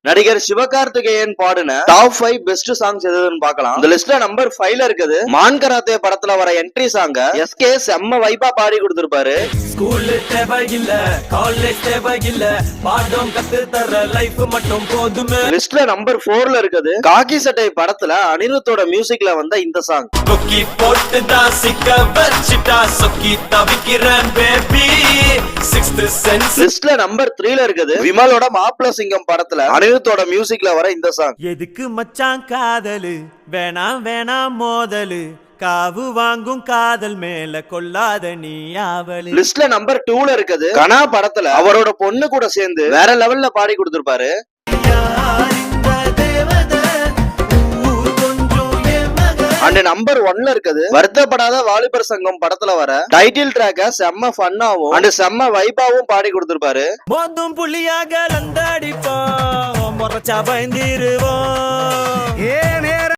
நடிகர் சிவகார்த்திகேயன் பாடின top 5 best songs எதுன்னு பார்க்கலாம். இந்த லிஸ்ட்ல நம்பர் 5ல இருக்குது மான் கராத்தே படத்துல வர என்ட்ரி சாங்க எஸ்கே செம்ம வைபா பாடி கொடுத்திருப்பாரு. ஸ்கூல் தேவையில்ல, காலேஜ் தேவையில்ல, பாடம் கத்து தர லைஃப் மட்டும் போதுமே. லிஸ்ட்ல நம்பர் 4ல இருக்குது காக்கி சட்டை படத்துல அனிருத்தோட மியூசிக்ல வந்த இந்த சாங். கொக்கி போட்டு தான் சிக்க வச்சிட்டா சொக்கி தவிக்கிறேன் பேபி. Sixth sense. லிஸ்ட்ல நம்பர் 3ல இருக்குது விமலோட மாப்பிள சிங்கம் படத்துல அனிருத்தோட மியூசிக்ல வர இந்த சாங். எதுக்கு மச்சான் காதலு, வேணாம் வேணாம் மோதலு, காவு வாங்கும் காதல் மேல கொள்ளாத நீ ஆவலு. லிஸ்ட்ல நம்பர் 2ல இருக்குது கனா படத்துல அவரோட பொண்ணு கூட சேர்ந்து வேற லெவல்ல பாடி கொடுத்திருப்பாரு. அண்ட் நம்பர் 1ல இருக்குது வருத்தப்படாத வாலிபர் சங்கம் படத்துல வர டைட்டில் ட்ராக்க செம்ம ஃபன்னாவும் அண்ட் செம்ம வைபாவும் பாடி கொடுத்திருப்பாரு. மோதும் புள்ளியாக லந்தாடிப்போம், முறைச்சா பயந்திருவோம்.